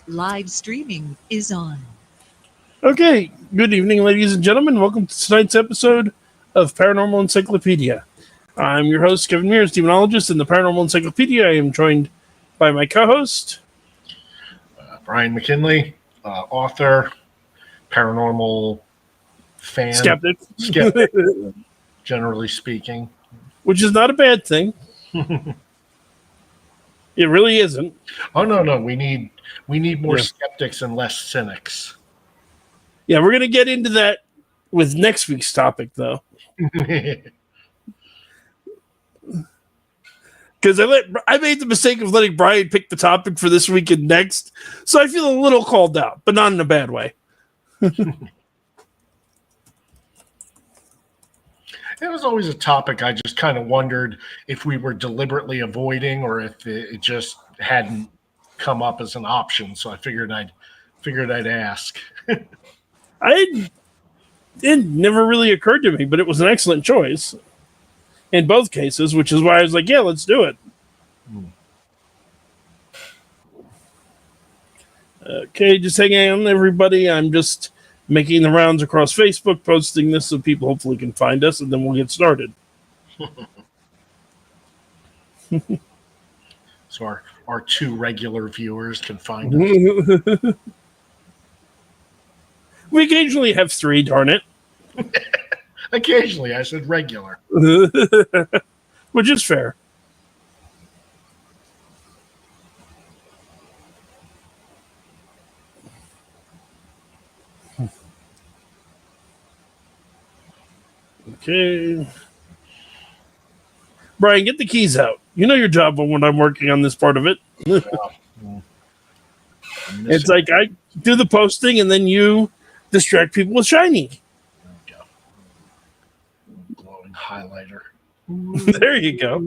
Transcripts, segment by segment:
Live streaming is on. Okay, good evening, ladies and gentlemen. Welcome to tonight's episode of Paranormal Encyclopedia. I'm your host, Kevin Mears, demonologist in the Paranormal Encyclopedia. I am joined by my co-host, Brian McKinley, author, paranormal fan, Skeptic, generally speaking. which is not a bad thing. It really isn't. Oh no, we need more skeptics and less cynics. Yeah, we're going to get into that with next week's topic, though. Because I made the mistake of letting Brian pick the topic for this week and next, so I feel a little called out, but not in a bad way. It was always a topic I just kind of wondered if we were deliberately avoiding or if it just hadn't come up as an option. So I figured I'd ask. It never really occurred to me, but it was an excellent choice in both cases, which is why I was like, yeah, let's do it. Okay, just hang on, everybody. I'm just making the rounds across Facebook, posting this so people hopefully can find us, and then we'll get started. So our two regular viewers can find us. We occasionally have three, darn it. Occasionally, I said regular. Which is fair. Okay. Brian, get the keys out. You know your job when I'm working on this part of it. It's like I do the posting and then you distract people with shiny. There we go. Glowing highlighter. There you go.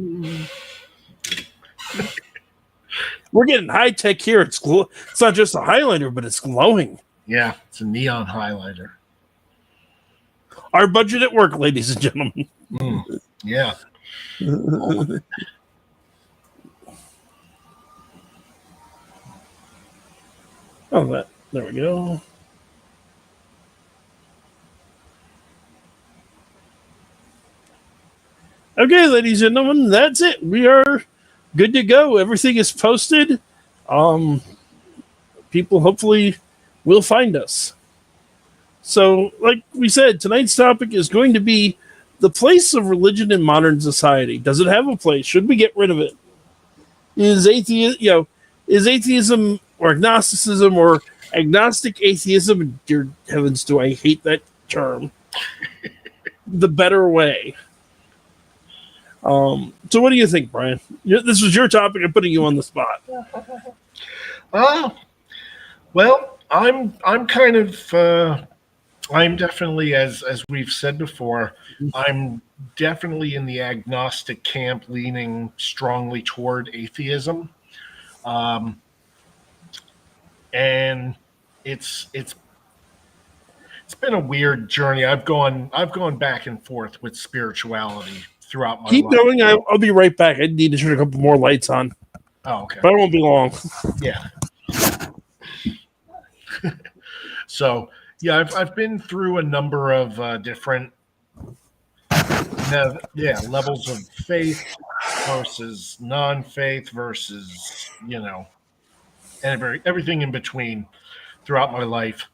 We're getting high tech here. It's not just a highlighter, but it's glowing. Yeah, it's a neon highlighter. Our budget at work, ladies and gentlemen. Yeah. Oh, there we go. Okay, ladies and gentlemen, that's it. We are good to go. Everything is posted. People hopefully will find us. So, like we said, tonight's topic is going to be the place of religion in modern society. Does it have a place? Should we get rid of it? Is atheism or agnosticism or agnostic atheism? Dear heavens, do I hate that term? The better way. So, what do you think, Brian? This was your topic. I'm putting you on the spot. Well, I'm kind of. I'm definitely, as we've said before, I'm definitely in the agnostic camp, leaning strongly toward atheism, and it's been a weird journey. I've gone back and forth with spirituality throughout my life. Keep going. I'll be right back. I need to turn a couple more lights on. Oh, okay. But it won't be long. Yeah. So. Yeah, I've been through a number of different levels of faith versus non-faith versus, and everything in between throughout my life.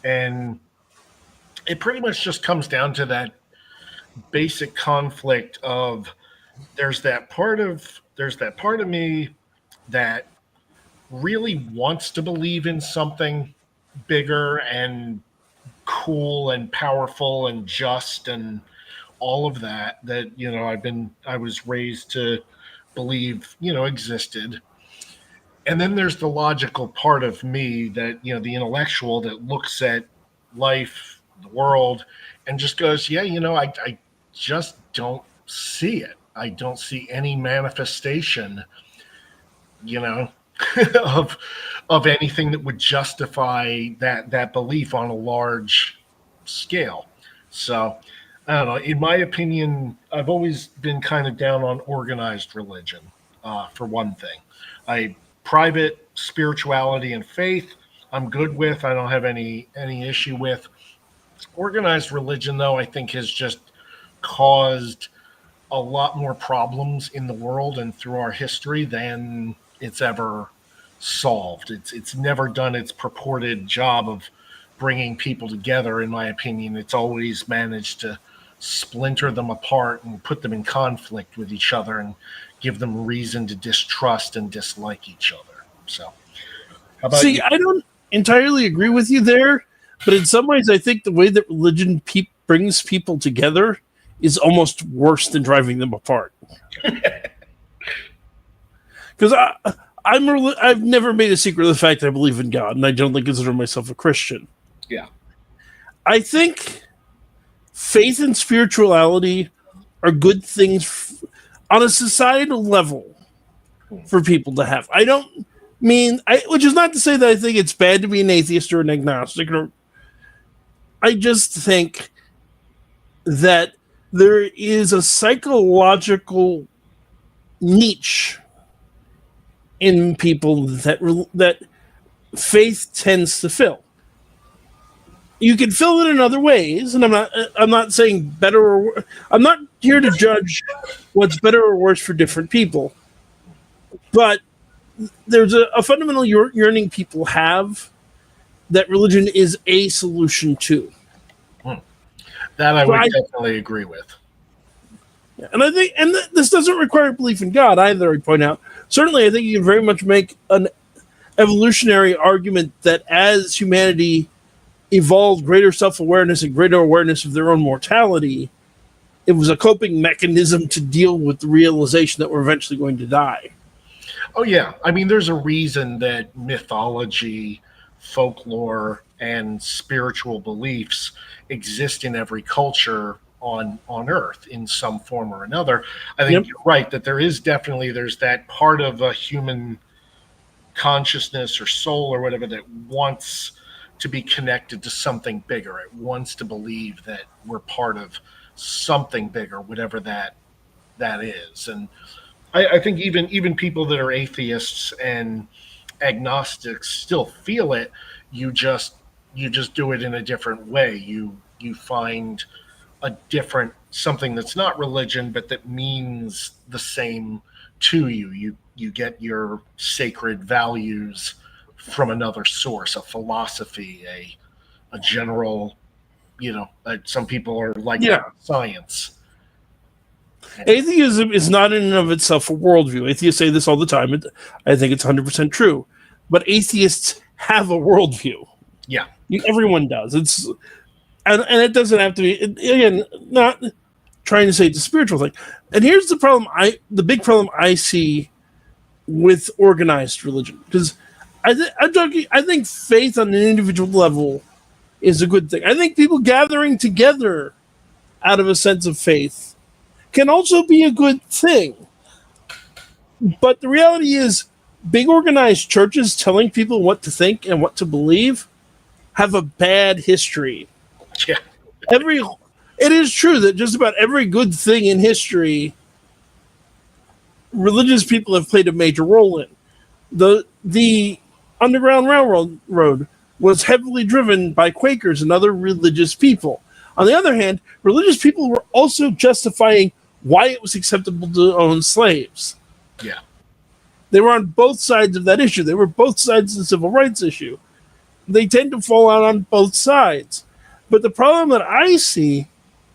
And it pretty much just comes down to that basic conflict of there's that part of me that really wants to believe in something bigger and cool and powerful and just and all of that I was raised to believe existed. And then there's the logical part of me that the intellectual that looks at life, the world, and just goes, I just don't see it. I don't see any manifestation of anything that would justify that belief on a large scale. So I don't know. In my opinion, I've always been kind of down on organized religion, for one thing. Private spirituality and faith, I'm good with. I don't have any issue with. Organized religion, though, I think has just caused a lot more problems in the world and through our history than it's ever solved. It's never done its purported job of bringing people together. In my opinion, it's always managed to splinter them apart and put them in conflict with each other and give them reason to distrust and dislike each other. So, how about See, you? I don't entirely agree with you there, but in some ways, I think the way that religion brings people together is almost worse than driving them apart. Because I've never made a secret of the fact that I believe in God, and I don't consider myself a Christian. Yeah. I think faith and spirituality are good things on a societal level for people to have. I don't which is not to say that I think it's bad to be an atheist or an agnostic. I just think that there is a psychological niche in people that faith tends to fill. You can fill it in other ways, and I'm not saying better or I'm not here to judge what's better or worse for different people. But there's a fundamental yearning people have that religion is a solution to. That I would definitely agree with. And I think, this doesn't require belief in God either, I'd point out. Certainly, I think you can very much make an evolutionary argument that as humanity evolved greater self-awareness and greater awareness of their own mortality, it was a coping mechanism to deal with the realization that we're eventually going to die. Oh, yeah. I mean, there's a reason that mythology, folklore, and spiritual beliefs exist in every culture on Earth in some form or another. I think you're right that there's that part of a human consciousness or soul or whatever that wants to be connected to something bigger. It wants to believe that we're part of something bigger, whatever that is. And I think even people that are atheists and agnostics still feel it. You just do it in a different way. You find a different something that's not religion, but that means the same to you. You get your sacred values from another source, a philosophy, a general, some people are like science. Atheism is not in and of itself a worldview. Atheists say this all the time. I think it's 100% true. But atheists have a worldview. Yeah. Everyone does. And it doesn't have to be, again, not trying to say it's a spiritual thing. And here's the problem, the big problem I see with organized religion. Because I think faith on an individual level is a good thing. I think people gathering together out of a sense of faith can also be a good thing. But the reality is, big organized churches telling people what to think and what to believe have a bad history. Yeah. It is true that just about every good thing in history, religious people have played a major role in. The Underground Railroad was heavily driven by Quakers and other religious people. On the other hand, religious people were also justifying why it was acceptable to own slaves. Yeah. They were on both sides of that issue. They were both sides of the civil rights issue. They tend to fall out on both sides. But the problem that I see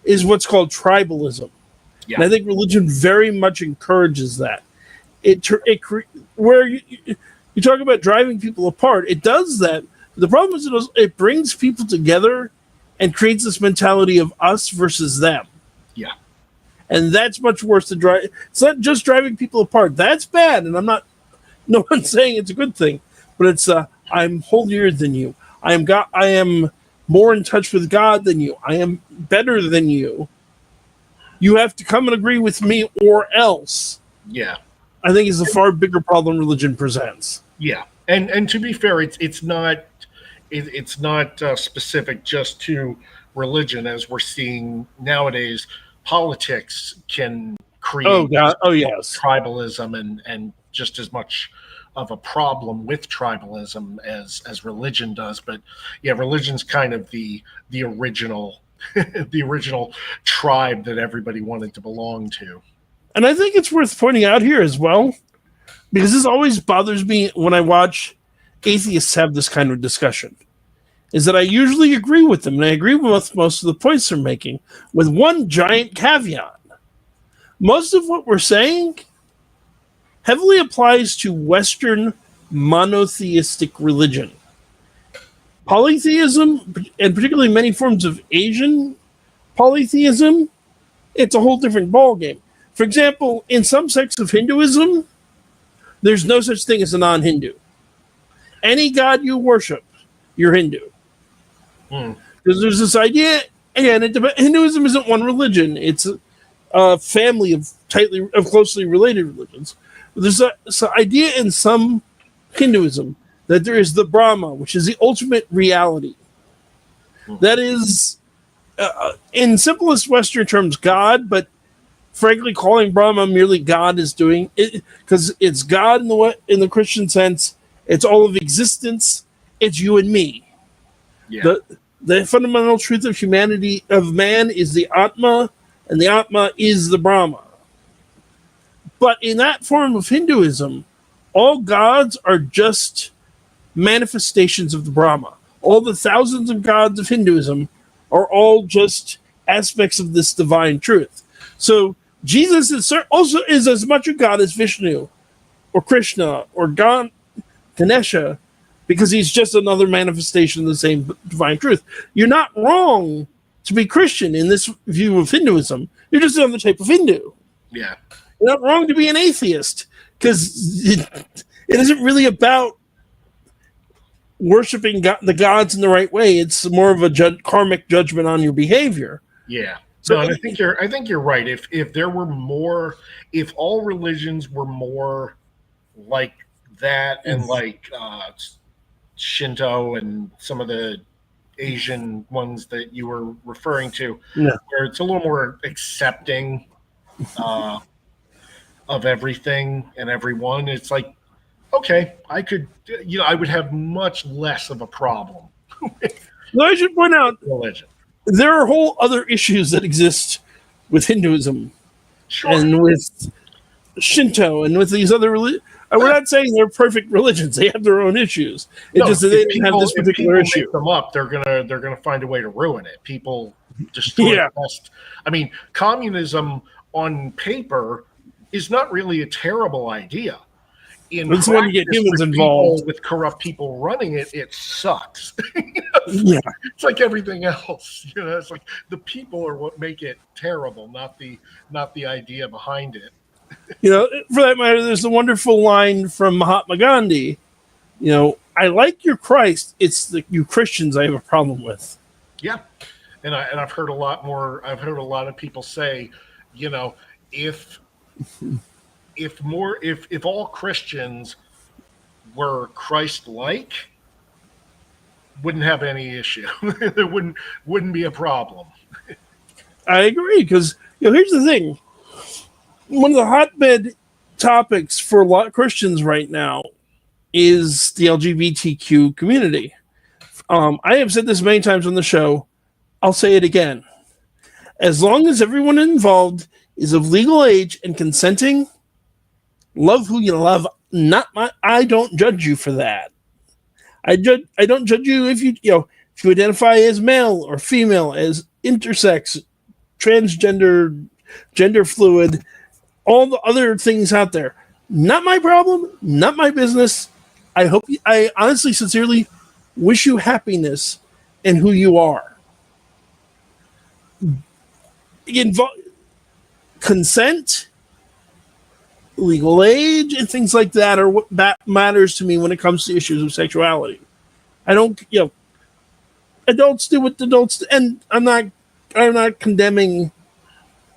is what's called tribalism. Yeah. And I think religion very much encourages that. Where you talk about driving people apart, it does that. The problem is it brings people together and creates this mentality of us versus them. Yeah. And that's much worse than drive. It's not just driving people apart. That's bad, and no one's saying it's a good thing. But it's I'm holier than you. I am God. I am more in touch with God than you. I am better than you. You have to come and agree with me, or else. Yeah. I think is a far bigger problem religion presents. Yeah, and to be fair, it's not specific just to religion, as we're seeing nowadays. Politics can create yes, tribalism and just as much of a problem with tribalism as religion does. But yeah, religion's kind of the original the original tribe that everybody wanted to belong to. And I think it's worth pointing out here as well, because this always bothers me when I watch atheists have this kind of discussion, is that I usually agree with them, and I agree with most of the points they're making, with one giant caveat. Most of what we're saying heavily applies to Western monotheistic religion. Polytheism, and particularly many forms of Asian polytheism, it's a whole different ballgame. For example, in some sects of Hinduism, there's no such thing as a non-Hindu. Any god you worship, you're Hindu. Because there's this idea, again, Hinduism isn't one religion. It's a family of closely related religions. But there's an idea in some Hinduism that there is the Brahma, which is the ultimate reality. That is, in simplest Western terms, God, but frankly, calling Brahma merely God is doing it because it's God in the Christian sense. It's all of existence. It's you and me. Yeah. The fundamental truth of humanity, of man, is the Atma, and the Atma is the Brahma. But in that form of Hinduism, all gods are just manifestations of the Brahma. All the thousands of gods of Hinduism are all just aspects of this divine truth. So Jesus is also is as much a god as Vishnu or Krishna or Ganesha, because he's just another manifestation of the same divine truth. You're not wrong to be Christian in this view of Hinduism. You're just another type of Hindu. Yeah. You're not wrong to be an atheist, because it isn't really about worshiping the gods in the right way. It's more of a karmic judgment on your behavior. Yeah. So and I think you're right. If there were more, if all religions were more like that, and like Shinto and some of the Asian ones that you were referring to, where it's a little more accepting of everything and everyone, it's like, okay, I could, I would have much less of a problem with I should point out, religion. there are whole other issues that exist with Hinduism, Sure. and with Shinto, and with these other religions. We're not saying they're perfect religions; they have their own issues. It's just that they didn't have this particular issue. Make them up, they're gonna find a way to ruin it. People destroy the best. I mean, communism on paper is not really a terrible idea. It's when you get humans involved with corrupt people running it, it sucks. Yeah, it's like everything else. It's like the people are what make it terrible, not the idea behind it. For that matter, there's a wonderful line from Mahatma Gandhi. I like your Christ. It's you Christians I have a problem with. Yeah, and I've heard a lot more. I've heard a lot of people say, if all Christians were Christ-like, wouldn't have any issue. There wouldn't be a problem. I agree, because here's the thing. One of the hotbed topics for a lot of Christians right now is the LGBTQ community. I have said this many times on the show. I'll say it again. As long as everyone involved is of legal age and consenting, love who you love. I don't judge you for that. I don't judge you if you identify as male or female, as intersex, transgender, gender fluid, all the other things out there. Not my problem, not my business. I honestly, sincerely wish you happiness in who you are. Consent, legal age, and things like that are what matters to me when it comes to issues of sexuality. I don't, adults do what adults do, and I'm not condemning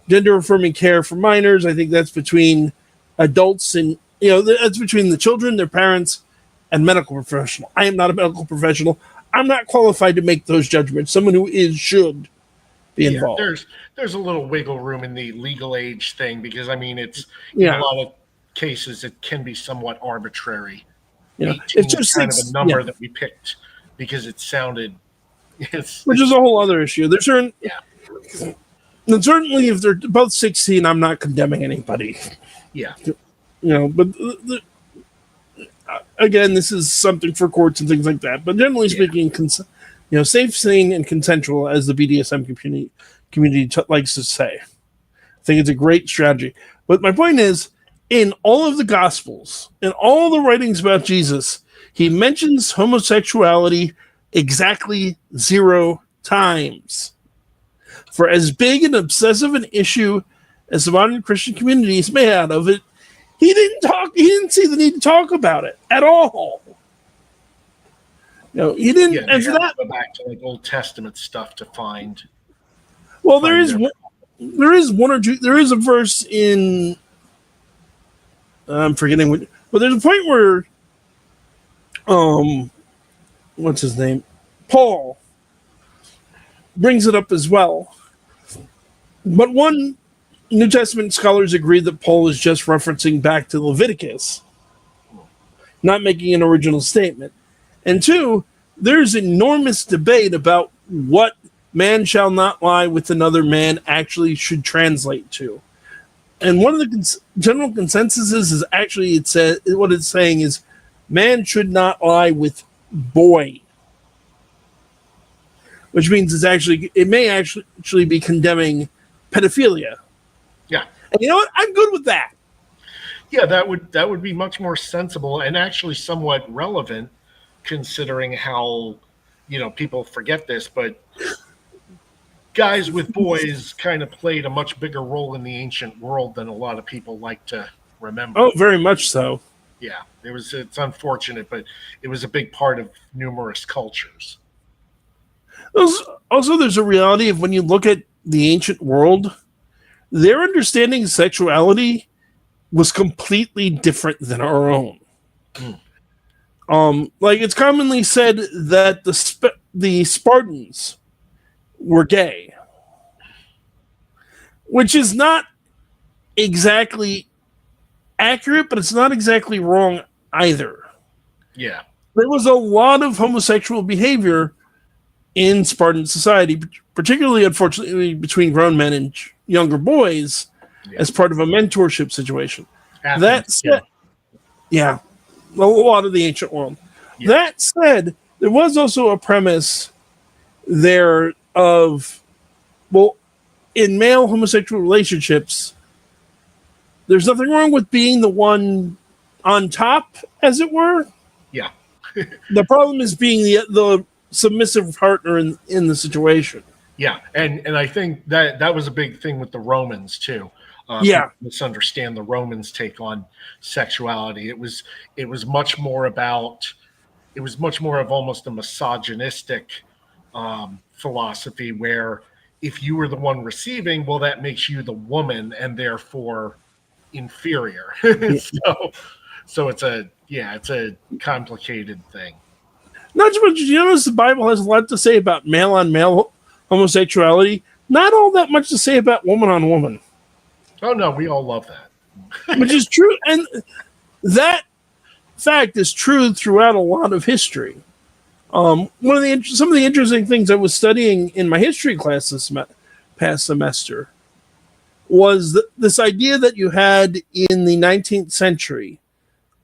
gender affirming care for minors. I think that's between adults and that's between the children, their parents, and medical professional. I am not a medical professional. I'm not qualified to make those judgments. Someone who should be involved. There's a little wiggle room in the legal age thing, because I mean it's in a lot of cases it can be somewhat arbitrary. 18 if is just kind of six, a number that we picked because it sounded. Which is a whole other issue. There's certain, Yeah. and certainly if they're both 16, I'm not condemning anybody. Yeah. But again, this is something for courts and things like that. But generally speaking, safe, sane, and consensual, as the BDSM community likes to say. I think it's a great strategy. But my point is, in all of the Gospels, in all the writings about Jesus, he mentions homosexuality exactly 0 times. For as big and obsessive an issue as the modern Christian communities may have of it, he didn't see the need to talk about it at all. He didn't. Yeah, and for that, go back to like Old Testament stuff to find. Well, there is one or two. There is a verse in. I'm forgetting what, but there's a point where, what's his name, Paul, brings it up as well. But one, New Testament scholars agree that Paul is just referencing back to Leviticus, not making an original statement. And two, there's enormous debate about what man shall not lie with another man actually should translate to. And one of the general consensus is actually what it's saying is man should not lie with boy, which means it may actually be condemning pedophilia. Yeah. And you know what? I'm good with that. Yeah, that would be much more sensible and actually somewhat relevant, considering how people forget this, but guys with boys kind of played a much bigger role in the ancient world than a lot of people like to remember. Oh, very much so. Yeah, it's unfortunate, but it was a big part of numerous cultures. Also, there's a reality of when you look at the ancient world, their understanding of sexuality was completely different than our own. Like it's commonly said that the Spartans were gay, which is not exactly accurate, but it's not exactly wrong either. Yeah. There was a lot of homosexual behavior in Spartan society, particularly, unfortunately, between grown men and younger boys as part of a mentorship situation. Athens, that said, a lot of the ancient world. Yeah. That said, there was also a premise there of, in male homosexual relationships, there's nothing wrong with being the one on top, as it were. Yeah. The problem is being the submissive partner in the situation. Yeah, and I think that was a big thing with the Romans too. People misunderstand the Romans' take on sexuality. It was much more of almost a misogynistic philosophy where if you were the one receiving, well, that makes you the woman and therefore inferior. So it's a complicated thing. Not so much. You notice the Bible has a lot to say about male on male homosexuality. Not all that much to say about woman on woman. Oh no, we all love that. Which is true, and that fact is true throughout a lot of history. Some of the interesting things I was studying in my history class this past semester was this idea that you had in the 19th century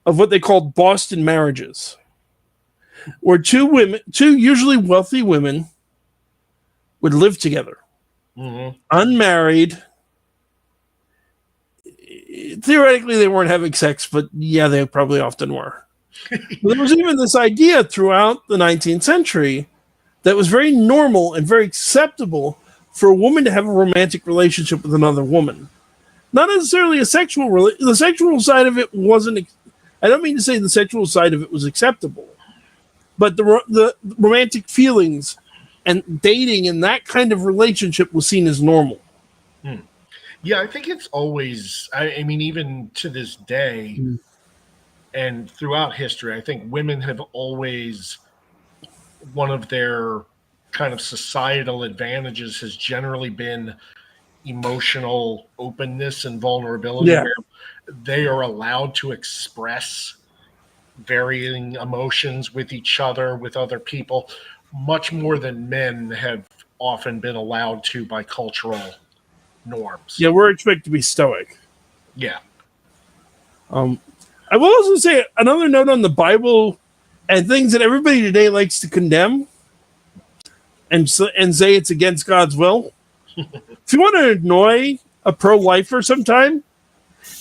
of what they called Boston marriages, where two usually wealthy women would live together, unmarried. Theoretically, they weren't having sex, but yeah, they probably often were. There was even this idea throughout the 19th century that was very normal and very acceptable for a woman to have a romantic relationship with another woman. Not necessarily a sexual the sexual side of it wasn't. I don't mean to say the sexual side of it was acceptable, but the romantic feelings and dating and that kind of relationship was seen as normal. Yeah, I think it's always, I mean, even to this day and throughout history, I think women have always, one of their kind of societal advantages has generally been emotional openness and vulnerability, where they are allowed to express varying emotions with each other, with other people, much more than men have often been allowed to by cultural norms. Yeah, we're expected to be stoic. Yeah. I will also say another note on the Bible and things that everybody today likes to condemn and say it's against God's will. If you want to annoy a pro-lifer sometime,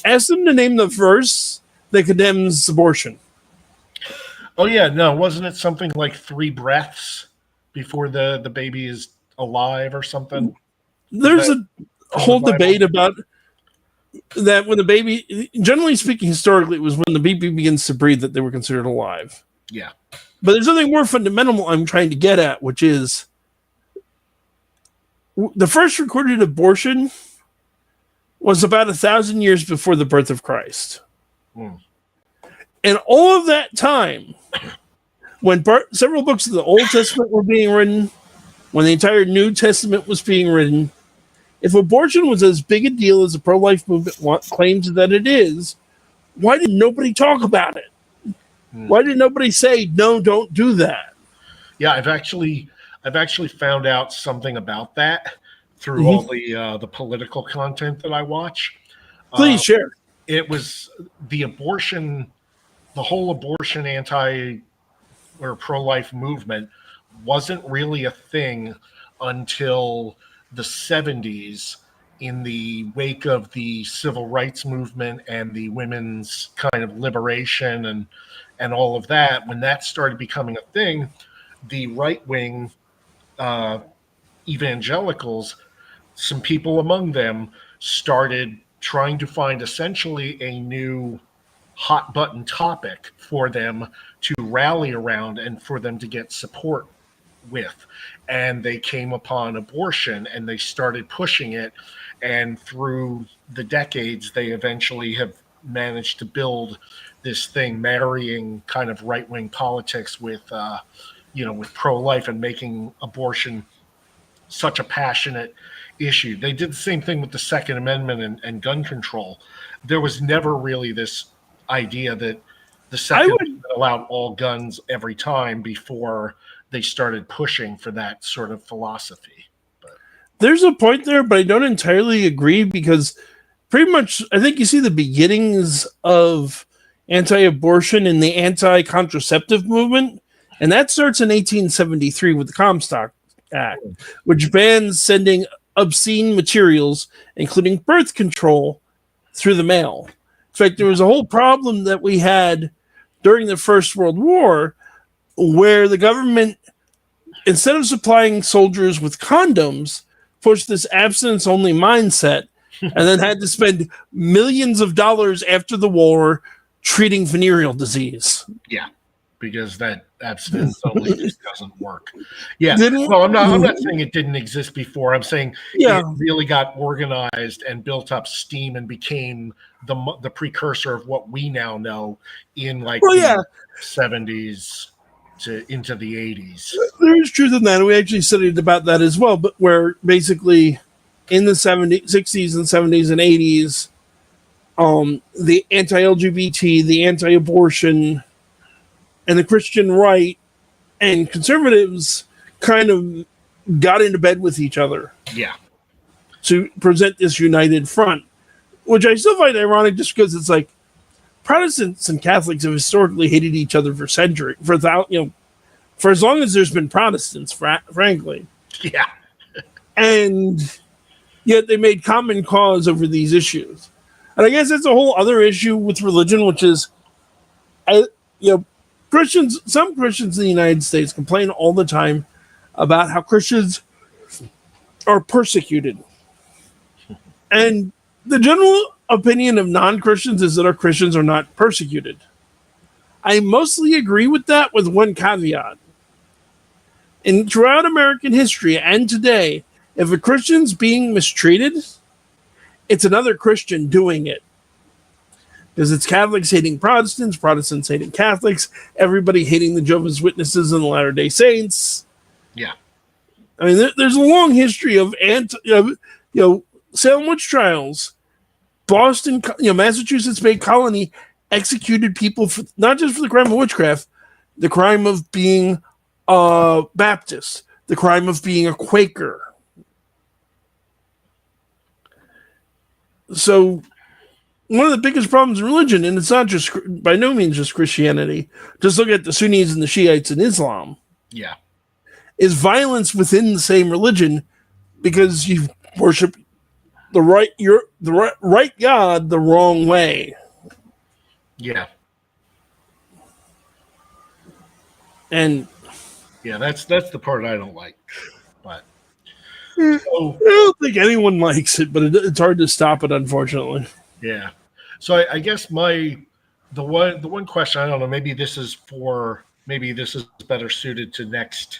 ask them to name the verse that condemns abortion. Oh yeah, no, wasn't it something like 3 breaths before the baby is alive or something? There's a whole Bible? debate about that when the baby, generally speaking, historically, it was when the baby begins to breathe that they were considered alive. Yeah. But there's something more fundamental I'm trying to get at, which is the first recorded abortion was about 1,000 years before the birth of Christ. Mm. And all of that time, when several books of the Old Testament were being written, when the entire New Testament was being written, if abortion was as big a deal as the pro-life movement claims that it is, why did nobody talk about it? Why did nobody say, no, don't do that? Yeah, I've actually found out something about that through all the political content that I watch. Please share. It was the whole abortion or pro-life movement wasn't really a thing until the 70s, in the wake of the civil rights movement and the women's kind of liberation and all of that. When that started becoming a thing, the right-wing evangelicals, some people among them, started trying to find essentially a new hot button topic for them to rally around and for them to get support with. And they came upon abortion and they started pushing it. And through the decades, they eventually have managed to build this thing, marrying kind of right-wing politics with pro-life and making abortion such a passionate issue. They did the same thing with the Second Amendment and gun control. There was never really this idea that the Second Amendment allowed all guns every time before they started pushing for that sort of philosophy. There's a point there, but I don't entirely agree, because pretty much I think you see the beginnings of anti-abortion and the anti-contraceptive movement, and that starts in 1873 with the Comstock Act, which bans sending obscene materials, including birth control, through the mail. In fact, there was a whole problem that we had during the First World War, where the government, instead of supplying soldiers with condoms, pushed this abstinence-only mindset, and then had to spend millions of dollars after the war treating venereal disease. Yeah, because that abstinence only just doesn't work. Yeah, no, I'm not saying it didn't exist before. I'm saying it really got organized and built up steam and became the precursor of what we now know in the 70s to into the 80s. There is truth in that, and we actually studied about that as well, but where basically in the 60s and 70s and 80s, the anti-LGBT, the anti-abortion, and the Christian right and conservatives kind of got into bed with each other. Yeah. To present this united front, which I still find ironic, just because it's like Protestants and Catholics have historically hated each other for centuries, for as long as there's been Protestants, frankly. Yeah. And yet they made common cause over these issues. And I guess that's a whole other issue with religion, which is, some Christians in the United States complain all the time about how Christians are persecuted. And the general opinion of non-Christians is that our Christians are not persecuted. I mostly agree with that, with one caveat. And throughout American history and today, if a Christian's being mistreated, it's another Christian doing it. Because it's Catholics hating Protestants, Protestants hating Catholics, everybody hating the Jehovah's Witnesses and the Latter-day Saints. Yeah. I mean, there's a long history of Salem witch trials, Boston, Massachusetts Bay Colony, executed people for not just for the crime of witchcraft, the crime of being a Baptist, the crime of being a Quaker. So one of the biggest problems in religion, and it's not just by no means just Christianity, just look at the Sunnis and the Shiites in Islam. Yeah. Is violence within the same religion because you worship the right God the wrong way. Yeah. And yeah, that's the part I don't like. But I don't think anyone likes it, but it's hard to stop it, unfortunately. Yeah. So I guess the one question, I don't know, maybe this is better suited to next.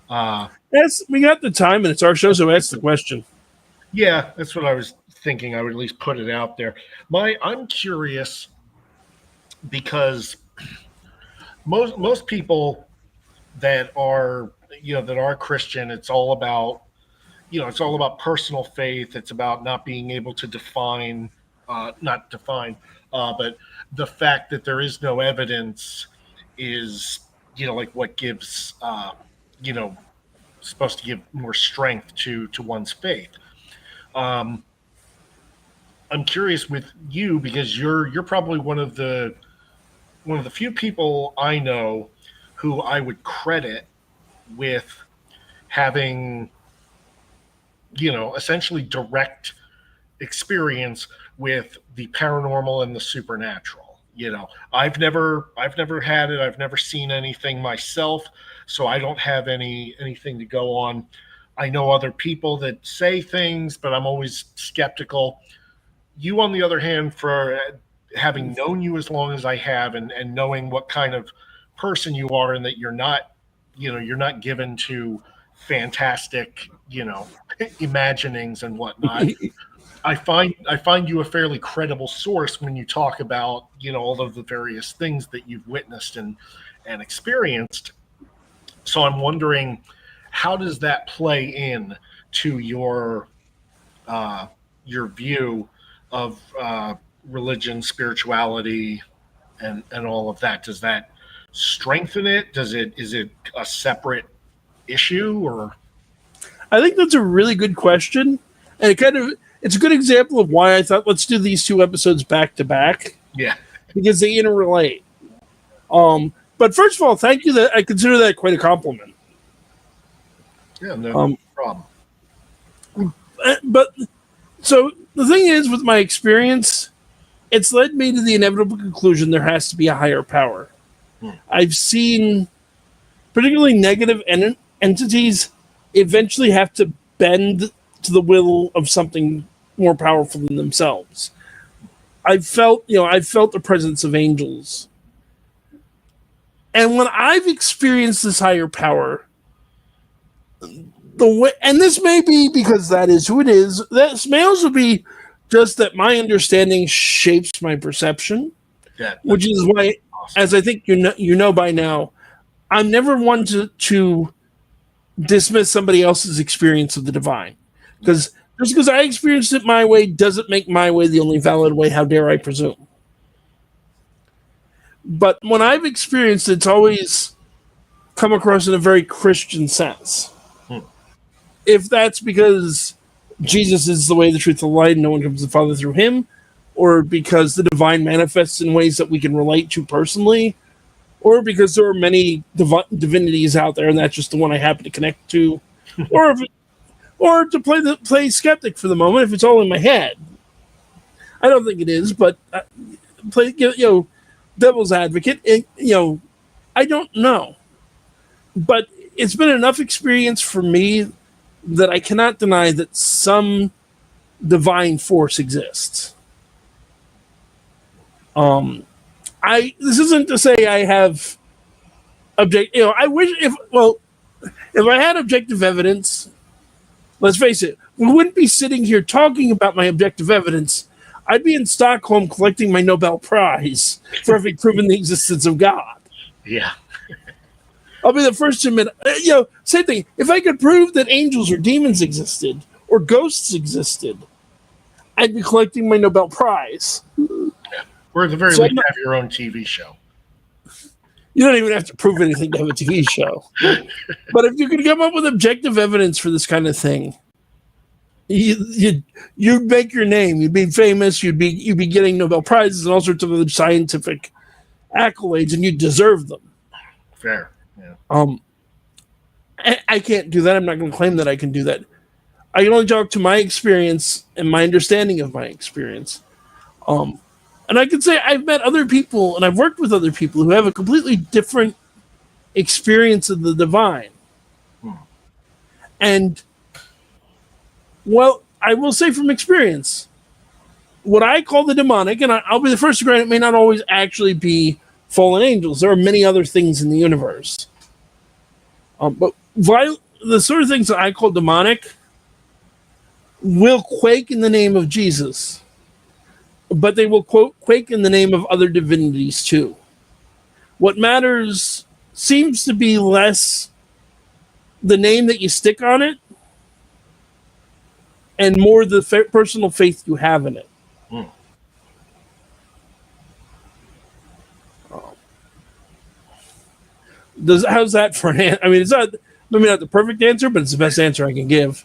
Yes, we got the time, and it's our show, so ask the question. Yeah, that's what I was thinking. I would at least put it out there. I'm curious because most people that are Christian, it's all about personal faith. It's about not being able to but the fact that there is no evidence is, like what gives, supposed to give more strength to one's faith. I'm curious with you because you're probably one of the few people I know who I would credit with having, essentially direct experience with the paranormal and the supernatural. I've never had it. I've never seen anything myself, so I don't have anything to go on. I know other people that say things, but I'm always skeptical. You, on the other hand, for having known you as long as I have and knowing what kind of person you are and that you're not given to fantastic, imaginings and whatnot. I find you a fairly credible source when you talk about, all of the various things that you've witnessed and experienced. So I'm wondering, how does that play in to your view of religion, spirituality, and all of that? Does that strengthen it? Is it a separate issue? Or I think that's a really good question, and it's a good example of why I thought let's do these two episodes back to back. Yeah, because they interrelate. But first of all, thank you. That I consider that quite a compliment. Yeah, no problem. But so the thing is, with my experience, it's led me to the inevitable conclusion there has to be a higher power. I've seen particularly negative entities eventually have to bend to the will of something more powerful than themselves. I've felt the presence of angels. And when I've experienced this higher power, and this may be because that is who it is, this may also be just that my understanding shapes my perception, which is why, as I think you know by now, I'm never one to dismiss somebody else's experience of the divine. Because just because I experienced it my way doesn't make my way the only valid way, how dare I presume. But when I've experienced it, it's always come across in a very Christian sense. If that's because Jesus is the way, the truth, the light, and no one comes to the Father through him, or because the divine manifests in ways that we can relate to personally, or because there are many divinities out there and that's just the one I happen to connect to, or to play skeptic for the moment if it's all in my head. I don't think it is, but play devil's advocate. I don't know, but it's been enough experience for me that I cannot deny that some divine force exists. This isn't to say I have I wish if I had objective evidence, let's face it, we wouldn't be sitting here talking about my objective evidence. I'd be in Stockholm collecting my Nobel Prize for having proven the existence of God. Yeah. I'll be the first to admit, same thing. If I could prove that angels or demons existed or ghosts existed, I'd be collecting my Nobel Prize. Or at the very So least, have your own TV show. you don't even have to prove anything to have a TV show. But if you could come up with objective evidence for this kind of thing, you'd make your name. You'd be famous. You'd be getting Nobel Prizes and all sorts of other scientific accolades, and you deserve them. Fair. Yeah. I can't do that. I'm not going to claim that I can do that. I can only talk to my experience and my understanding of my experience. And I can say I've met other people and I've worked with other people who have a completely different experience of the divine. And, well, I will say from experience, what I call the demonic, and I'll be the first to grant it may not always actually be fallen angels. There are many other things in the universe. But the sort of things that I call demonic will quake in the name of Jesus, but they will quake in the name of other divinities too. What matters seems to be less the name that you stick on it and more the personal faith you have in it. How's that for an answer? I mean, it's not maybe not the perfect answer, but it's the best answer I can give.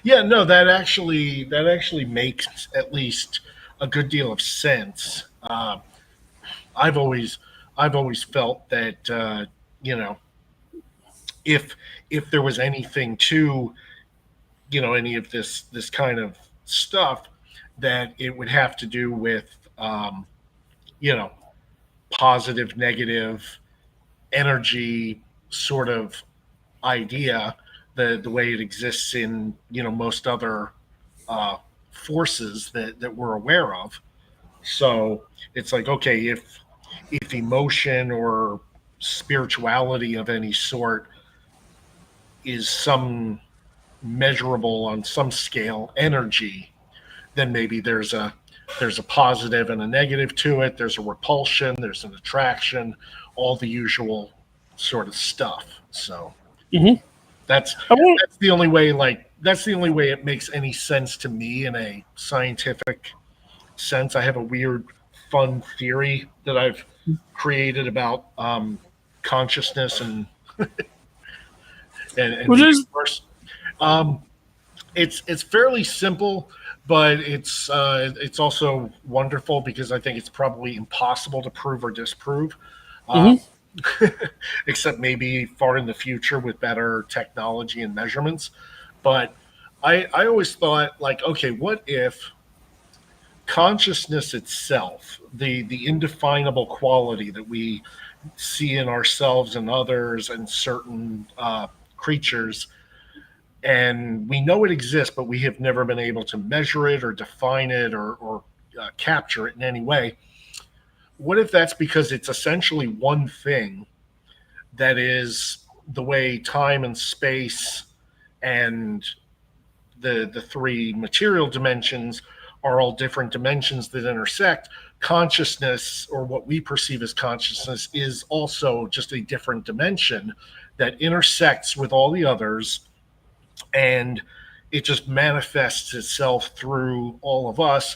Yeah, no, that actually makes at least a good deal of sense. I've always felt that if there was anything to any of this kind of stuff, that it would have to do with positive, negative energy sort of idea, the way it exists in most other forces that we're aware of. So it's like, okay, if emotion or spirituality of any sort is some measurable on some scale energy, then maybe there's a positive and a negative to it. There's a repulsion, there's an attraction, all the usual sort of stuff. So that's the only way. That's the only way it makes any sense to me in a scientific sense. I have a weird, fun theory that I've created about consciousness and the universe. It's fairly simple, but it's also wonderful because I think it's probably impossible to prove or disprove, except maybe far in the future with better technology and measurements. But I always thought, like, okay, what if consciousness itself, the indefinable quality that we see in ourselves and others and certain creatures, and we know it exists, but we have never been able to measure it or define it or capture it in any way. What if that's because it's essentially one thing that is the way time and space and the three material dimensions are all different dimensions that intersect? Consciousness, or what we perceive as consciousness, is also just a different dimension that intersects with all the others, and it just manifests itself through all of us,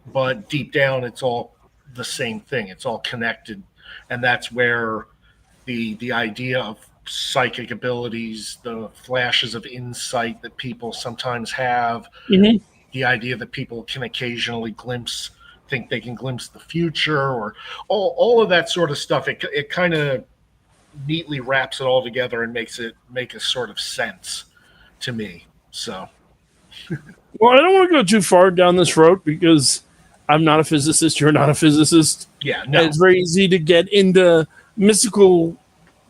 but deep down it's all the same thing. It's all connected. And that's where the idea of psychic abilities, the flashes of insight that people sometimes have, the idea that people can occasionally think they can glimpse the future, or all of that sort of stuff, it kind of neatly wraps it all together and makes it make a sort of sense to me. So, well, I don't want to go too far down this road because I'm not a physicist. You're not a physicist. Yeah, no. And it's very easy to get into magical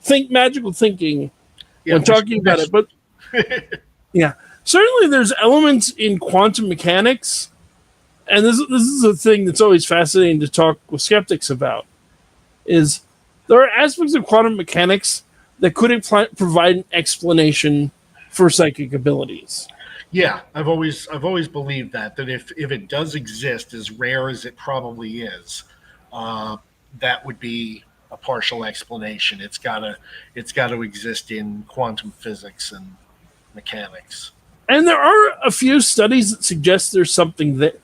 thinking when talking about it. But yeah, certainly there's elements in quantum mechanics, and this is a thing that's always fascinating to talk with skeptics about. Is there are aspects of quantum mechanics that could provide an explanation for psychic abilities. Yeah, I've always believed that if it does exist, as rare as it probably is, that would be a partial explanation. It's gotta exist in quantum physics and mechanics. And there are a few studies that suggest there's something that,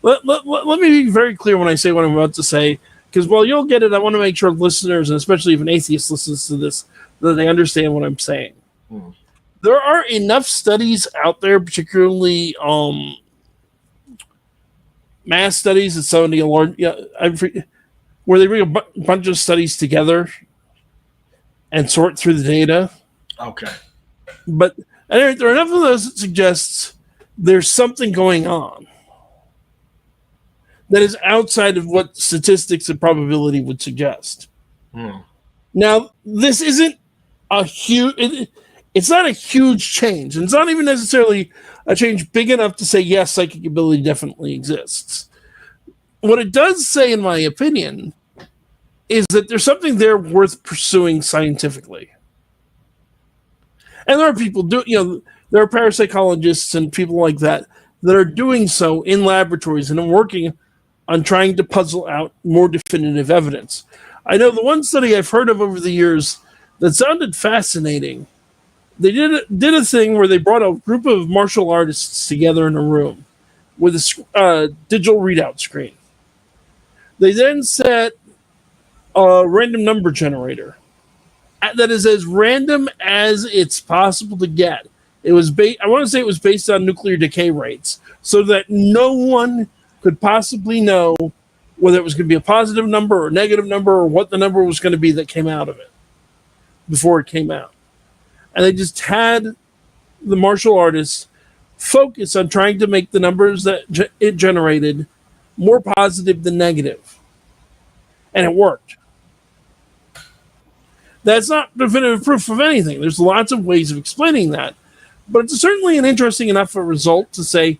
let me be very clear when I say what I'm about to say, because while you'll get it, I want to make sure listeners, and especially if an atheist listens to this, that they understand what I'm saying. There are enough studies out there, particularly mass studies and some of the large, where they bring a bunch of studies together and sort through the data. Okay. But there are enough of those that suggests there's something going on that is outside of what statistics and probability would suggest. Now, this isn't a huge... It's not a huge change. And it's not even necessarily a change big enough to say, yes, psychic ability definitely exists. What it does say, in my opinion, is that there's something there worth pursuing scientifically. And there are people there are parapsychologists and people like that are doing so in laboratories and working on trying to puzzle out more definitive evidence. I know the one study I've heard of over the years that sounded fascinating. They did a thing where they brought a group of martial artists together in a room with a digital readout screen. They then set a random number generator that is as random as it's possible to get. It was I want to say it was based on nuclear decay rates, so that no one could possibly know whether it was going to be a positive number or a negative number or what the number was going to be that came out of it before it came out. And they just had the martial artists focus on trying to make the numbers that it generated more positive than negative. And it worked. That's not definitive proof of anything. There's lots of ways of explaining that. But it's certainly an interesting enough result to say,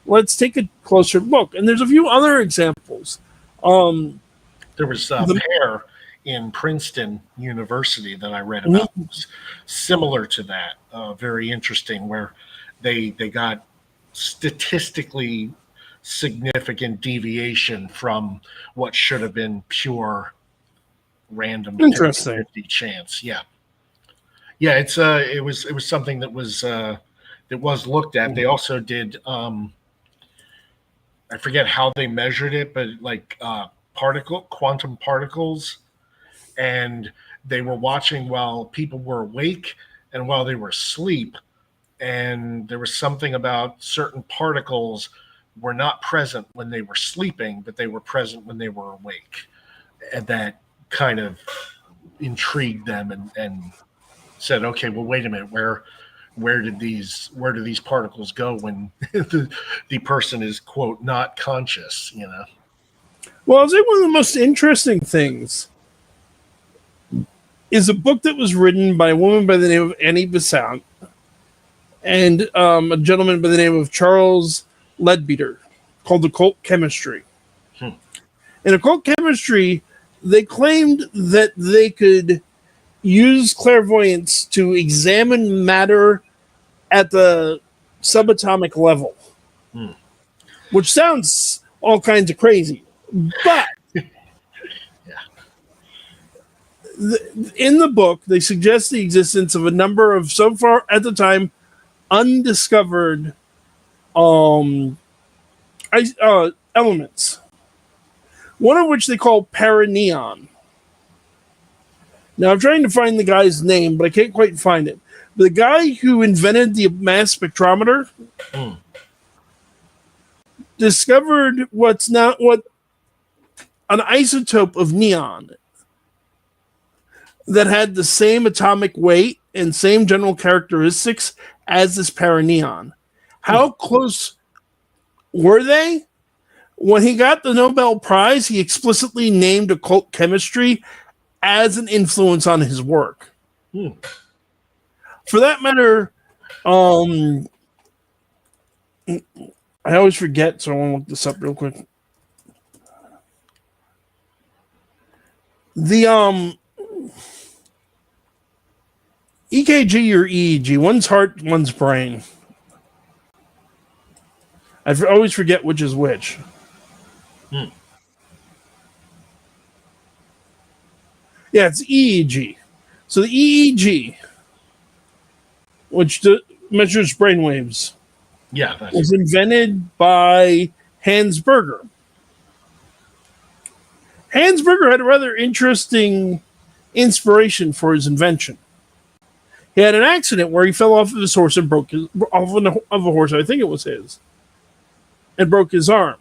let's take a closer look. And there's a few other examples. There was a pair in Princeton University that I read about, similar to that, very interesting, where they got statistically significant deviation from what should have been pure random 50 chance. Yeah, it was something that was looked at. They also did I forget how they measured it, but like quantum particles. And they were watching while people were awake and while they were asleep. And there was something about certain particles were not present when they were sleeping, but they were present when they were awake. And that kind of intrigued them and said, okay, well, wait a minute, where do these particles go when the person is, quote, not conscious, Well, I think one of the most interesting things is a book that was written by a woman by the name of Annie Besant and a gentleman by the name of Charles Leadbeater, called Occult Chemistry. In Occult Chemistry, they claimed that they could use clairvoyance to examine matter at the subatomic level, which sounds all kinds of crazy. But in the book, they suggest the existence of a number of, so far at the time, undiscovered elements. One of which they call paraneon. Now, I'm trying to find the guy's name, but I can't quite find it. The guy who invented the mass spectrometer discovered what an isotope of neon that had the same atomic weight and same general characteristics as this paraneon. How close were they? When he got the Nobel Prize, he explicitly named occult chemistry as an influence on his work. For that matter, I always forget, so I want to look this up real quick. The EKG or EEG, one's heart, one's brain. I always forget which is which. Yeah, it's EEG. So the EEG, which measures brainwaves, was invented by Hans Berger. Hans Berger had a rather interesting inspiration for his invention. He had an accident where he fell off of his horse and broke of a horse, I think it was his, and broke his arm.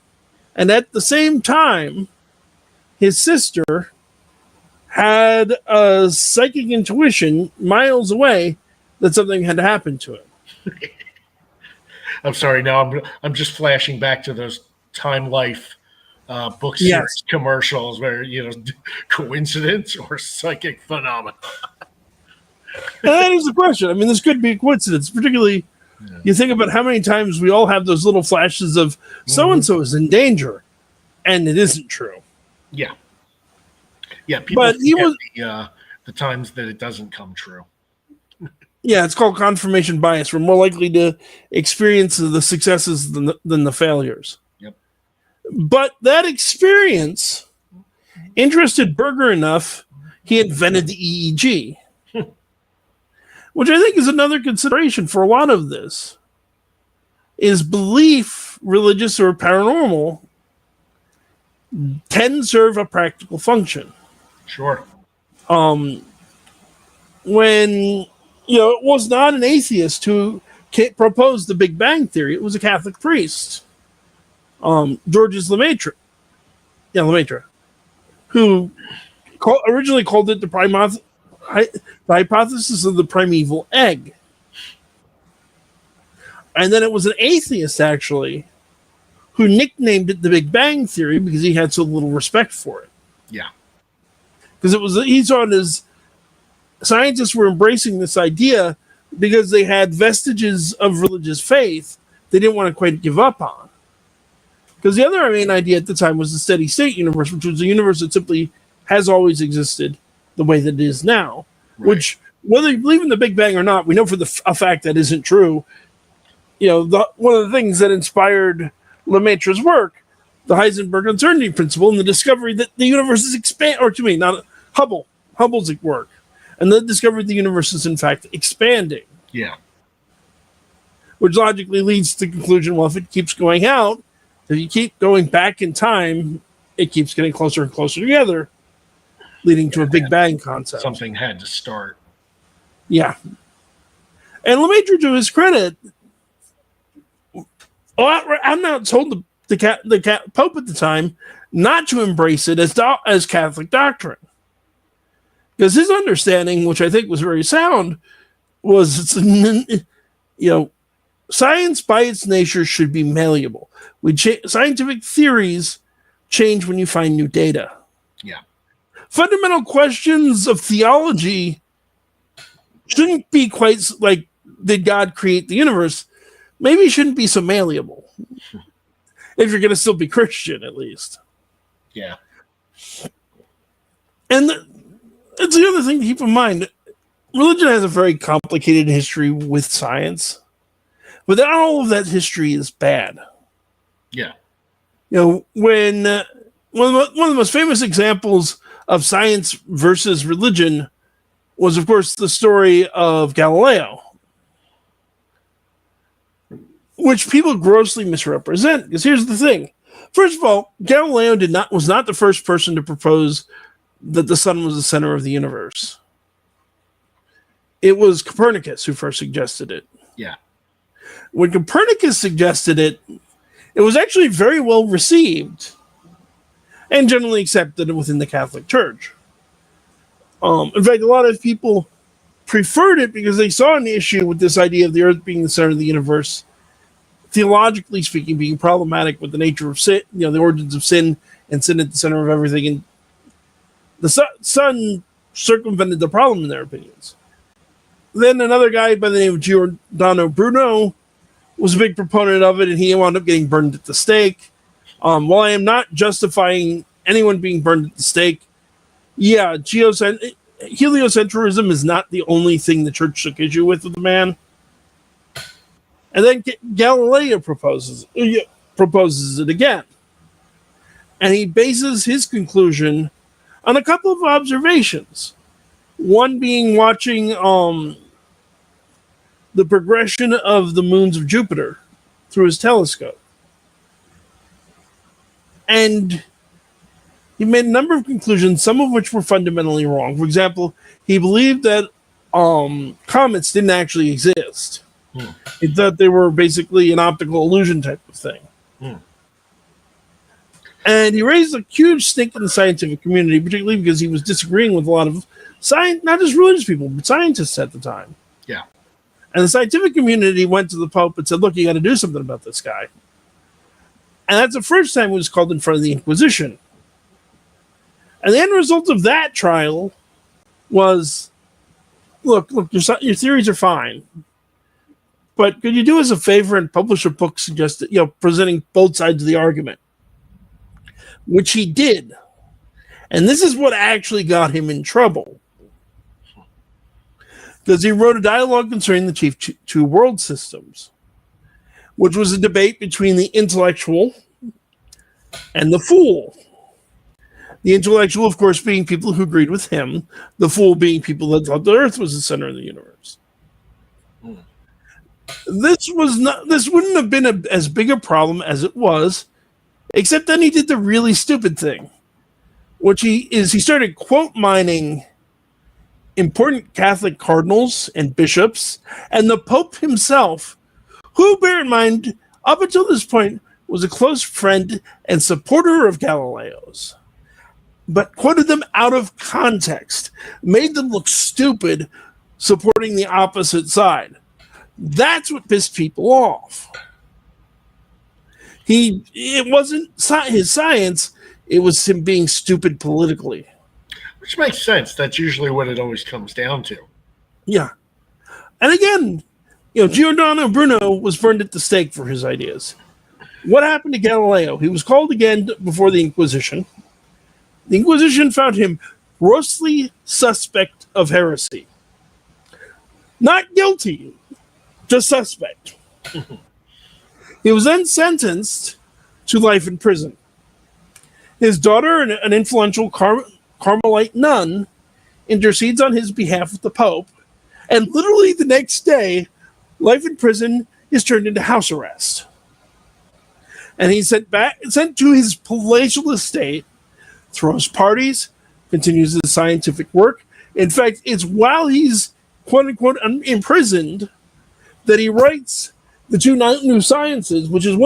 And at the same time, his sister had a psychic intuition miles away that something had happened to him. I'm sorry. Now I'm just flashing back to those Time Life book series Yes. commercials where coincidence or psychic phenomena. And that is the question. I mean, this could be a coincidence, particularly you think about how many times we all have those little flashes of so-and-so is in danger, and it isn't true. Yeah. Yeah, people But he was the times that it doesn't come true. Yeah, it's called confirmation bias. We're more likely to experience the successes than the failures. Yep. But that experience interested Berger enough, he invented the EEG, which I think is another consideration for a lot of this, is belief, religious or paranormal, can serve a practical function. Sure. When it was not an atheist who proposed the Big Bang Theory. It was a Catholic priest, Georges Lemaitre, who originally called it the hypothesis of the primeval egg. And then it was an atheist, actually, who nicknamed it the Big Bang Theory because he had so little respect for it. Yeah. Because he saw it as scientists were embracing this idea because they had vestiges of religious faith they didn't want to quite give up on. Because the other main idea at the time was the steady state universe, which was a universe that simply has always existed the way that it is now. Right. Which, whether you believe in the Big Bang or not, we know for a fact that isn't true. One of the things that inspired Lemaitre's work, the Heisenberg uncertainty principle, and the discovery that the universe is not Hubble's work. And the discovery the universe is in fact expanding. Yeah. Which logically leads to the conclusion, well, if it keeps going out, if you keep going back in time, it keeps getting closer and closer together, leading to a Big Bang concept. Something had to start. Yeah. And Lemaitre, to his credit, I'm not told the Pope at the time not to embrace it as Catholic doctrine. Because his understanding, which I think was very sound, was, science by its nature should be malleable. Scientific theories change when you find new data. Yeah. Fundamental questions of theology shouldn't be quite like, did God create the universe? Maybe it shouldn't be so malleable. If you're going to still be Christian, at least. Yeah. And it's the other thing to keep in mind. Religion has a very complicated history with science, but not all of that history is bad. Yeah. When one of the most famous examples of science versus religion was, of course, the story of Galileo, which people grossly misrepresent. Because here's the thing: first of all, Galileo was not the first person to propose that the sun was the center of the universe. It was Copernicus who first suggested it. Yeah. When Copernicus suggested it, it was actually very well received and generally accepted within the Catholic Church. In fact, a lot of people preferred it because they saw an issue with this idea of the Earth being the center of the universe, theologically speaking, being problematic with the nature of sin, the origins of sin, and sin at the center of everything. And the sun circumvented the problem in their opinions. Then another guy by the name of Giordano Bruno was a big proponent of it, and he wound up getting burned at the stake. While I am not justifying anyone being burned at the stake, heliocentrism is not the only thing the church took issue with the man. And then Galileo proposes it again. And he bases his conclusion on a couple of observations. One being watching the progression of the moons of Jupiter through his telescope. And he made a number of conclusions, some of which were fundamentally wrong. For example, he believed that comets didn't actually exist. He thought they were basically an optical illusion type of thing. And he raised a huge stink in the scientific community, particularly because he was disagreeing with a lot of science, not just religious people, but scientists at the time. Yeah. And the scientific community went to the Pope and said, look, you got to do something about this guy. And that's the first time he was called in front of the Inquisition. And the end result of that trial was, look, your theories are fine, but could you do us a favor and publish a book presenting both sides of the argument? Which he did. And this is what actually got him in trouble. Because he wrote a dialogue concerning the chief two world systems, which was a debate between the intellectual and the fool. The intellectual, of course, being people who agreed with him, the fool being people that thought the Earth was the center of the universe. This wouldn't have been as big a problem as it was, except then he did the really stupid thing, which he started quote mining important Catholic cardinals and bishops and the Pope himself, who, bear in mind, up until this point, was a close friend and supporter of Galileo's, but quoted them out of context, made them look stupid supporting the opposite side. That's what pissed people off. It wasn't his science, it was him being stupid politically. Which makes sense. That's usually what it always comes down to. Yeah. And again, Giordano Bruno was burned at the stake for his ideas. What happened to Galileo? He was called again before the Inquisition. The Inquisition found him grossly suspect of heresy. Not guilty, just suspect. He was then sentenced to life in prison. His daughter, an influential Carmelite nun, intercedes on his behalf with the Pope, and literally the next day, life in prison is turned into house arrest. And he's sent to his palatial estate, throws parties, continues his scientific work. In fact, it's while he's quote-unquote imprisoned that he writes the Two New Sciences, which is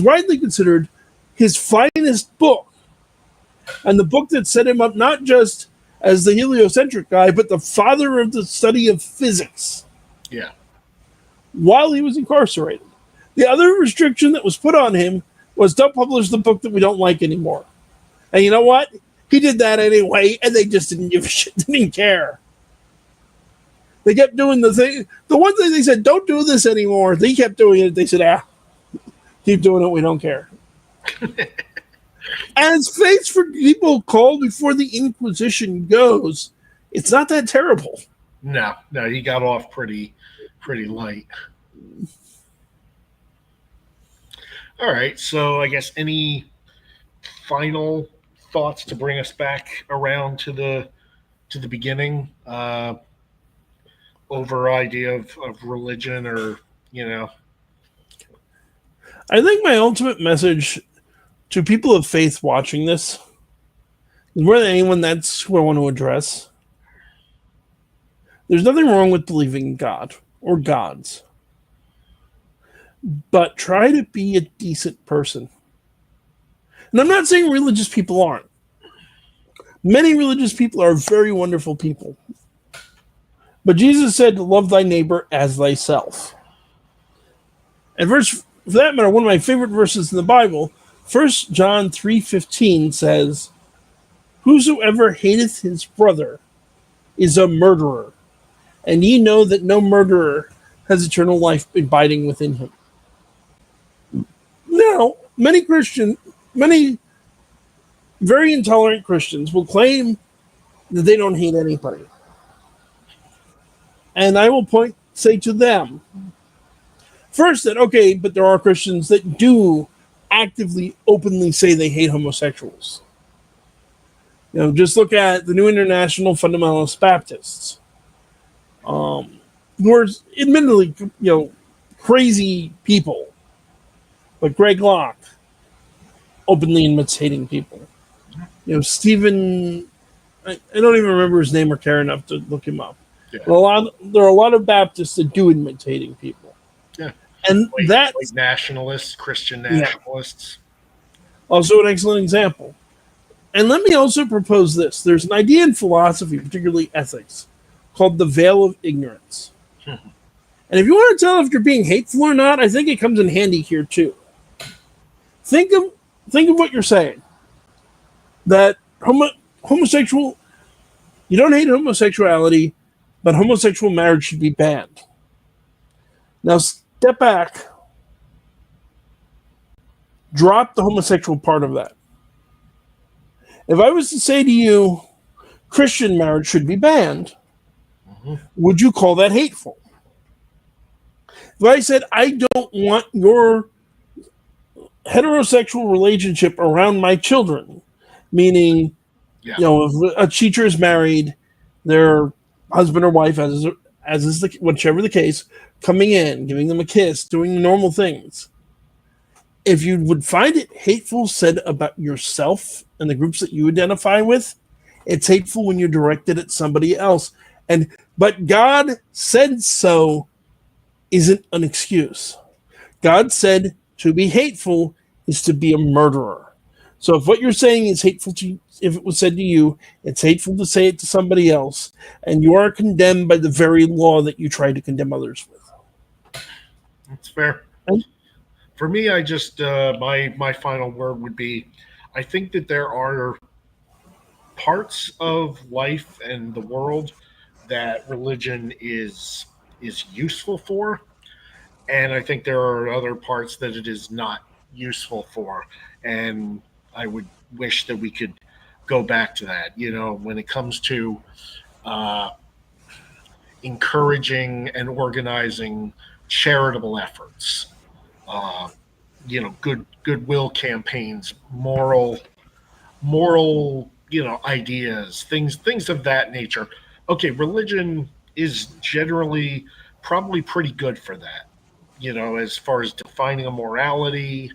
widely considered his finest book, and the book that set him up not just as the heliocentric guy, but the father of the study of physics. Yeah. While he was incarcerated. The other restriction that was put on him was don't publish the book that we don't like anymore. And you know what? He did that anyway, and they just didn't give a shit, didn't care. They kept doing the thing. The one thing they said, don't do this anymore. They kept doing it. They said, keep doing it. We don't care. As fates for people called before the Inquisition goes, it's not that terrible. No, he got off pretty light. All right, so I guess any final thoughts to bring us back around to the beginning, over idea of religion, or I think my ultimate message to people of faith watching this, more than anyone, that's who I want to address. There's nothing wrong with believing in God or gods, but try to be a decent person. And I'm not saying religious people aren't. Many religious people are very wonderful people. But Jesus said, love thy neighbor as thyself. And for that matter, one of my favorite verses in the Bible, 1 John 3:15 says, whosoever hateth his brother is a murderer, and ye know that no murderer has eternal life abiding within him. Now, many very intolerant Christians will claim that they don't hate anybody. And I will say to them, first that, okay, but there are Christians that do actively, openly say they hate homosexuals. Just look at the New International Fundamentalist Baptists, who are admittedly, crazy people, like Greg Locke, openly imitating people. Stephen, I don't even remember his name or care enough to look him up. Yeah. But there are a lot of Baptists that do imitating people. Yeah. And White nationalists, Christian nationalists. Also an excellent example. And let me also propose this. There's an idea in philosophy, particularly ethics, called the veil of ignorance. And if you want to tell if you're being hateful or not, I think it comes in handy here too. Think of what you're saying. That homosexual, you don't hate homosexuality, but homosexual marriage should be banned. Now step back. Drop the homosexual part of that. If I was to say to you, Christian marriage should be banned, would you call that hateful? If I said, I don't want your heterosexual relationship around my children, meaning, if a teacher is married, their husband or wife, as is whichever the case, coming in, giving them a kiss, doing the normal things. If you would find it hateful said about yourself and the groups that you identify with, it's hateful when you're directed at somebody else. But God said so isn't an excuse. God said to be hateful is to be a murderer. So if what you're saying is hateful to you, if it was said to you, it's hateful to say it to somebody else, and you are condemned by the very law that you try to condemn others with. That's fair. For me, I just my final word would be, I think that there are parts of life and the world that religion is useful for, and I think there are other parts that it is not useful for. And I would wish that we could go back to that. When it comes to encouraging and organizing charitable efforts. Goodwill campaigns, moral, ideas, things of that nature. Okay, religion is generally probably pretty good for that. As far as defining a morality,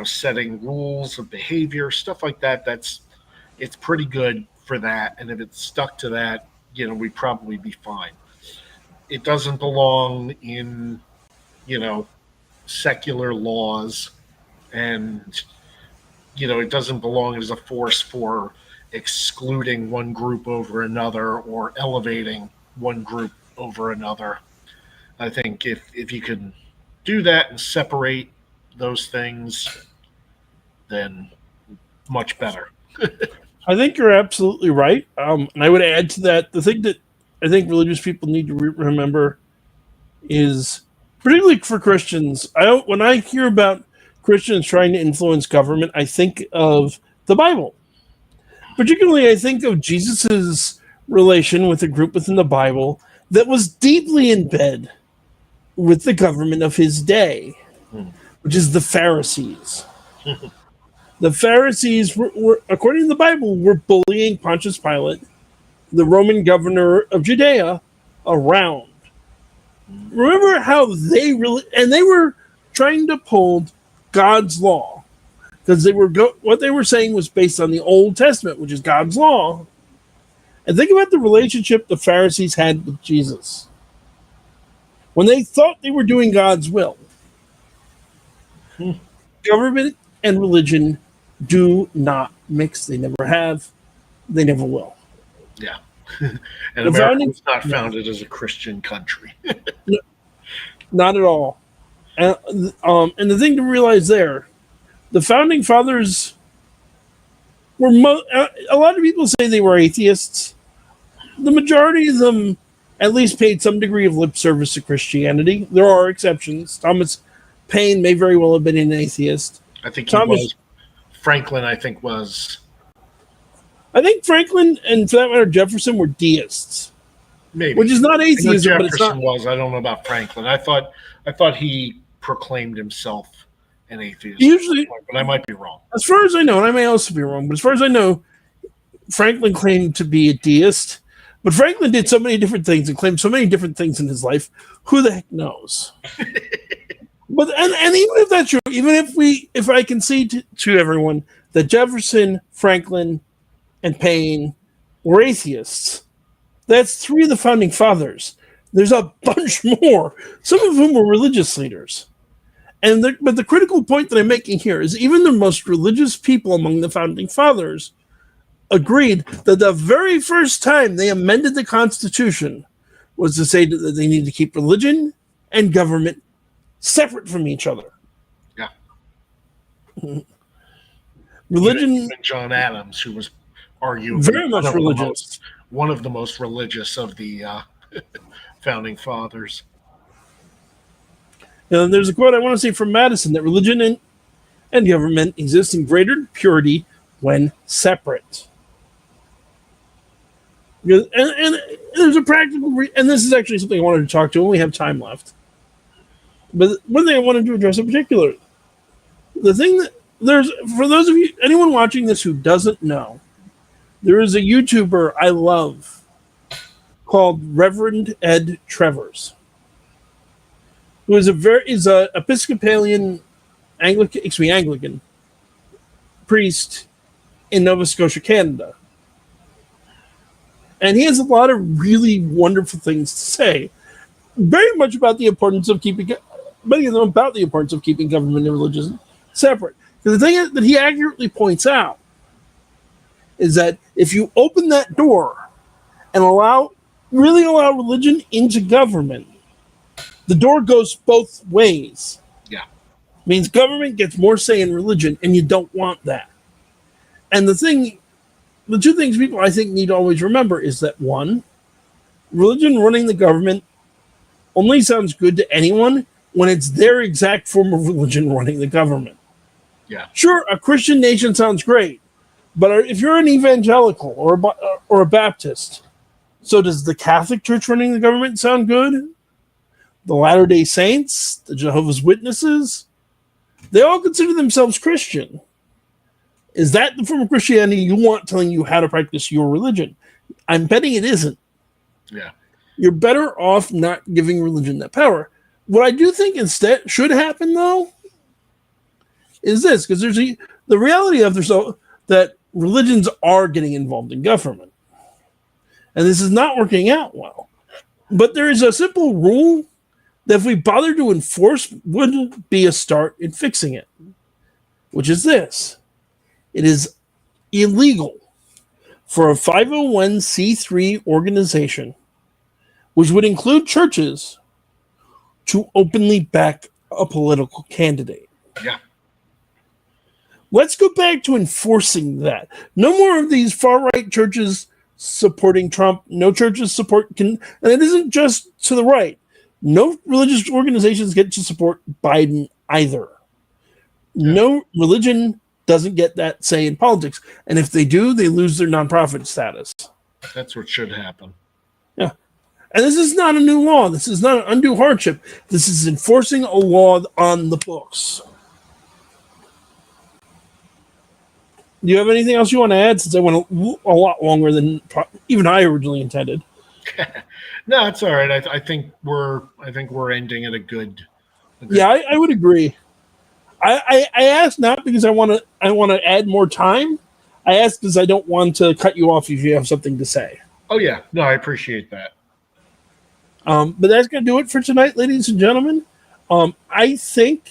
setting rules of behavior, stuff like that. It's pretty good for that. And if it's stuck to that, we'd probably be fine. It doesn't belong in, secular laws, and it doesn't belong as a force for excluding one group over another or elevating one group over another. I think if you can do that and separate those things, then much better. I think you're absolutely right. And I would add to that, the thing that I think religious people need to remember is, particularly for Christians, when I hear about Christians trying to influence government, I think of the Bible. Particularly, I think of Jesus's relation with a group within the Bible that was deeply in bed with the government of his day, which is the Pharisees. The Pharisees, were, according to the Bible, were bullying Pontius Pilate, the Roman governor of Judea, around. Remember how they were trying to uphold God's law, because what they were saying was based on the Old Testament, which is God's law. And think about the relationship the Pharisees had with Jesus when they thought they were doing God's will. Government and religion do not mix. They never have. They never will. Yeah. And America was not founded as a Christian country. No, not at all. And the thing to realize there, the founding fathers were a lot of people say they were atheists. The majority of them at least paid some degree of lip service to Christianity. There are exceptions. Thomas Paine may very well have been an atheist. I think he was. Franklin, I think, was. I think Franklin and, for that matter, Jefferson were deists. Maybe. Which is not atheism, but it's not. Was. I don't know about Franklin. I thought he proclaimed himself an atheist. Usually, but I might be wrong. As far as I know, and I may also be wrong, but as far as I know, Franklin claimed to be a deist. But Franklin did so many different things and claimed so many different things in his life. Who the heck knows? and even if that's true, even if I concede to everyone that Jefferson, Franklin, and Paine were atheists, that's 3 of the founding fathers. There's a bunch more, some of whom were religious leaders. But the critical point that I'm making here is even the most religious people among the founding fathers agreed that the very first time they amended the Constitution was to say that they need to keep religion and government separate from each other. Yeah. Religion. Even John Adams, who was arguably very much religious. One of the most religious of the founding fathers. And there's a quote I want to say from Madison that religion and government exist in greater purity when separate. And there's a practical and this is actually something I wanted to talk to when we have time left. But one thing I wanted to address in particular, the thing that for those of you, anyone watching this who doesn't know, there is a YouTuber I love called Reverend Ed Trevors, who is a Episcopalian Anglican priest in Nova Scotia, Canada. And he has a lot of really wonderful things to say, very much about the importance of keeping government and religion separate. Because the thing that he accurately points out is that if you open that door and really allow religion into government, the door goes both ways. Yeah. It means government gets more say in religion, and you don't want that. And the 2 things people I think need to always remember is that 1, religion running the government only sounds good to anyone when it's their exact form of religion running the government. Yeah. Sure, a Christian nation sounds great, but if you're an evangelical or a Baptist, so does the Catholic Church running the government sound good? The Latter-day Saints, the Jehovah's Witnesses, they all consider themselves Christian. Is that the form of Christianity you want telling you how to practice your religion? I'm betting it isn't. Yeah. You're better off not giving religion that power. What I do think instead should happen, though, is this, because there's the reality of that religions are getting involved in government. And this is not working out well. But there is a simple rule that if we bother to enforce would be a start in fixing it, which is this. It is illegal for a 501c3 organization, which would include churches, to openly back a political candidate. Yeah. Let's go back to enforcing that. No more of these far-right churches supporting Trump. No churches and it isn't just to the right. No religious organizations get to support Biden either. Yeah. No religion doesn't get that say in politics. And if they do, they lose their nonprofit status. That's what should happen. Yeah. And this is not a new law. This is not an undue hardship. This is enforcing a law on the books. Do you have anything else you want to add? Since I went a lot longer than even I originally intended. No, it's all right. I think we're ending at a good. Yeah, I would agree. I asked not because I want to add more time. I asked because I don't want to cut you off if you have something to say. Oh yeah, no, I appreciate that. But that's going to do it for tonight, ladies and gentlemen. I think,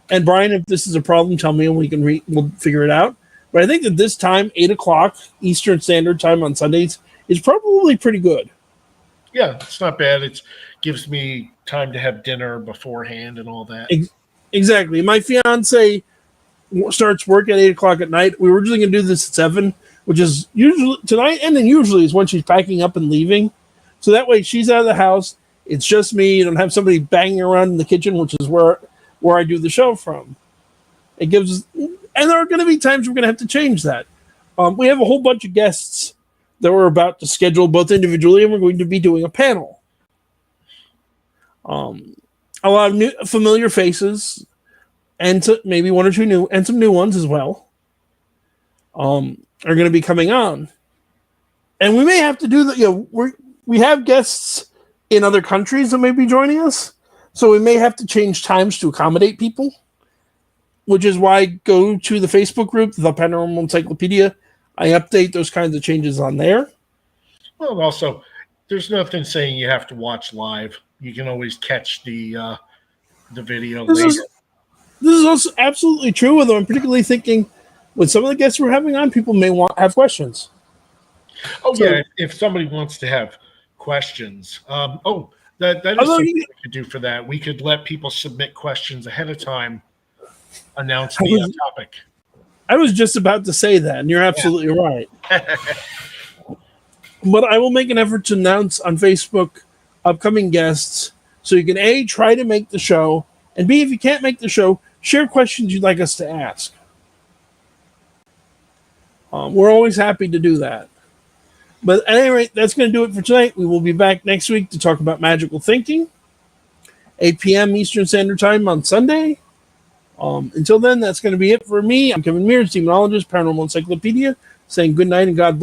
and Brian, if this is a problem, tell me and we'll figure it out. But I think that this time, 8:00 Eastern Standard Time on Sundays, is probably pretty good. Yeah, it's not bad. It gives me time to have dinner beforehand and all that. Exactly. My fiance starts work at 8:00 at night. We were originally going to do this at 7, which is usually tonight, and then usually is when she's packing up and leaving. So that way she's out of the house. It's just me. You don't have somebody banging around in the kitchen, which is where I do the show from. It gives, and there are going to be times we're going to have to change that. We have a whole bunch of guests that we're about to schedule both individually, and we're going to be doing a panel. A lot of new familiar faces, and maybe one or two new, and some new ones as well, are going to be coming on. And we may have to do that. We have guests in other countries that may be joining us. So we may have to change times to accommodate people, which is why I go to the Facebook group, the Paranormal Encyclopedia. I update those kinds of changes on there. Well, also, there's nothing saying you have to watch live. You can always catch the video later. This is also absolutely true, although I'm particularly thinking with some of the guests we're having on, people may have questions. Yeah, if somebody wants to have questions. That is something we could do for that. We could let people submit questions ahead of time, announce the topic. I was just about to say that, and you're absolutely right. But I will make an effort to announce on Facebook upcoming guests so you can A, try to make the show, and B, if you can't make the show, share questions you'd like us to ask. We're always happy to do that. But at any rate, that's going to do it for tonight. We will be back next week to talk about magical thinking, 8 p.m. Eastern Standard Time on Sunday. Until then, that's going to be it for me. I'm Kevin Mears, demonologist, Paranormal Encyclopedia, saying good night and God bless.